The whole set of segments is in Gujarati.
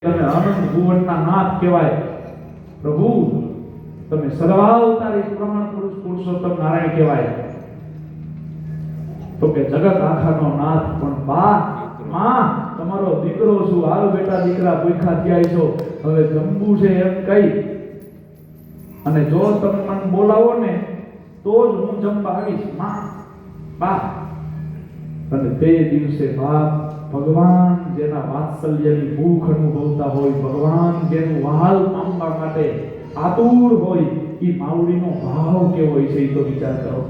તમે અનંત ભુવનના નાથ કહેવાય પ્રભુ, તમે સર્વાવતારી પ્રમાણ પુરુષ પુરુષોત્તમ નારાયણ કહેવાય. તો કે જગત આખાનો નાથ પણ બા માં તમારો દીકરો છું, આવ બેટા દીકરા ભૂખા થયા છો, હવે જમવું છે એમ કહી અને જો તમે મને બોલાવો ને તો જ હું જમવા આવીશ માં બા. અને તે દિવસે બાપ ભગવાન જેના વાત્સલ્યની ભૂખ અનુભવતા હોય, ભગવાન જેનું વહાલ પામવા માટે આતુર હોય, એ માવડીનો ભાવ કેવો હોય છે એ તો વિચાર કરો.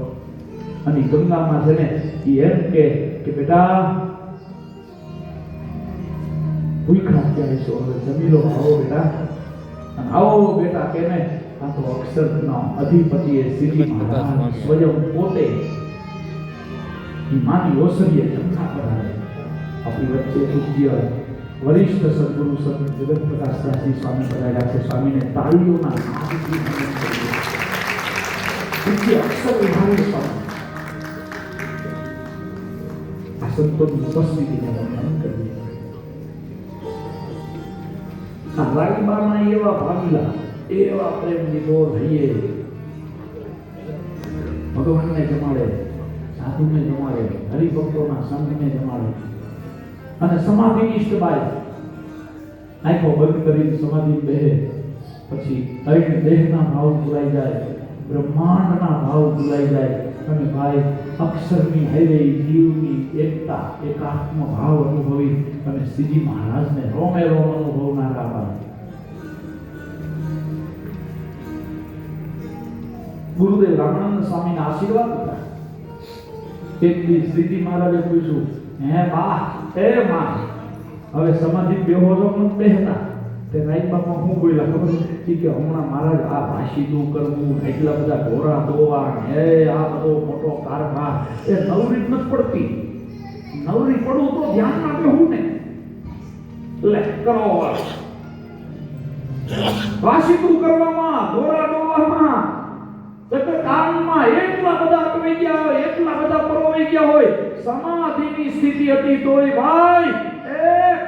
અને ગંગામાં છે ને એ એમ કે બેટા ભૂખા ક્યારે છો, હવે જમી લો, આવો બેટા. અને આવો બેટા કે ને આ તો અક્ષરનો અધિપતિ એ શ્રીજી મહારાજ સ્વયં પોતે માની ઓસરીએ જમના કરાવે. આપણી વચ્ચે પૂજ્ય વરિષ્ઠ સદગુરુ સંત જગત પ્રકાશ દાસજી સ્વામી પધાર્યા છે. સ્વામીને તાળીઓના પૂજ્ય અક્ષર વિહારી સ્વામી આ સંતોની ઉપસ્થિતિને વંદન કરીએ. આ રાગીબાના એવા ભાગીલા, એવા પ્રેમ નિગોર રહીએ, ભગવાનને જમાડે, સાધુને જમાડે, હરિભક્તોના સંઘને જમાડે. અને સમાધિ નિષ્ઠ બાય આંખો બંધ કરીને સમાધિ બેહે, પછી ત્રણ દેહના ભાવ ભૂલાઈ જાય, બ્રહ્માંડના ભાવ ભૂલાઈ જાય અને ભાઈ અક્ષરની હારે જીવની એકતા એકાત્મ ભાવ અનુભવી અને શ્રીજી મહારાજને રોમે રોમ અનુભવનારા ભાઈ. ગુરુદેવ રામાનંદ સ્વામીના આશીર્વાદ હતા. એક દી શ્રીજી મહારાજે પૂછ્યું, હે બા, હે માં, હવે સમાધિ બેહો છો મત બેહતા. તે રાઈબામાં હું બોલ્યા ખબર છે કે હમણાં મહારાજ આ ભાષીદું કરવું, એટલા બધા ઘોડા દોવા, હે આ બધો મોટો કારભાર, એ નવરી નથી પડતી. નવરી પડવું તો ધ્યાનમાં બેહું ને, લે કરો ભાષીદું કરવામાં, ઘોડા દોવામાં, કામમાં એટલા બધા અટવાઈ ગયા હોય, એટલા બધા પરોવાઈ ગયા હોય. સમાધિની સ્થિતિ હતી તોય ભાઈ એ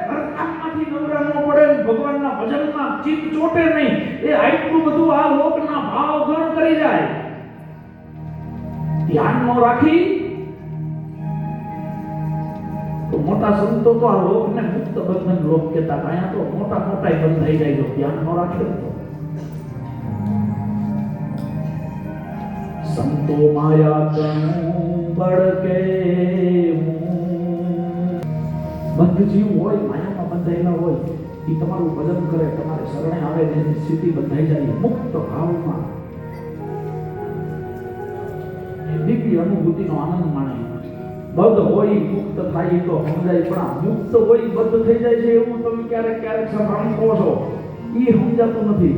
ઘરકામમાંથી નવરા ન પડે, ભગવાનના ભજનમાં ચિત્ત ચોટે નહીં. એ આટલું બધું આ લોકના ભાવ ગણ કરી જાય. ધ્યાન ન રાખી તો મોટા સંતો તો આ લોકને મુક્ત બંધન લોક કહેતા, અહીંયા તો મોટા મોટા બંધ થઈ જાય જો ધ્યાન ન રાખે તો. સંતો માયા તણું બળકે બંધ જીવ હોય, માયામાં બંધાયેલા હોય, એ તમારું ભજન કરે, તમારે શરણે આવે ને એની સ્થિતિ બંધાઈ જાય મુક્ત ભાવમાં. દિવ્ય અનુભૂતિનો આનંદ માણે. બદ્ધ હોય મુક્ત થાય તો સમજાય, પણ આ મુક્ત હોય બદ્ધ થઈ જાય છે એવું તમે ક્યારેક ક્યારેક સાંભળો છો, એ સમજાતું નથી.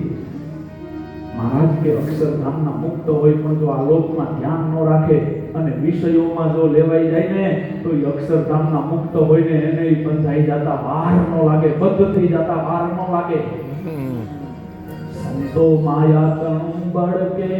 મહારાજ કે અક્ષરધામના મુક્ત હોય પણ જો આ લોકમાં ધ્યાન ન રાખે અને વિષયોમાં જો લેવાઈ જાય ને તો એ અક્ષરધામના મુક્ત હોય ને એને બંધાઈ જતા બહાર ન લાગે, બદ્ધ થઈ જતા બહાર ન લાગે. સંતો માયા તણું બળકે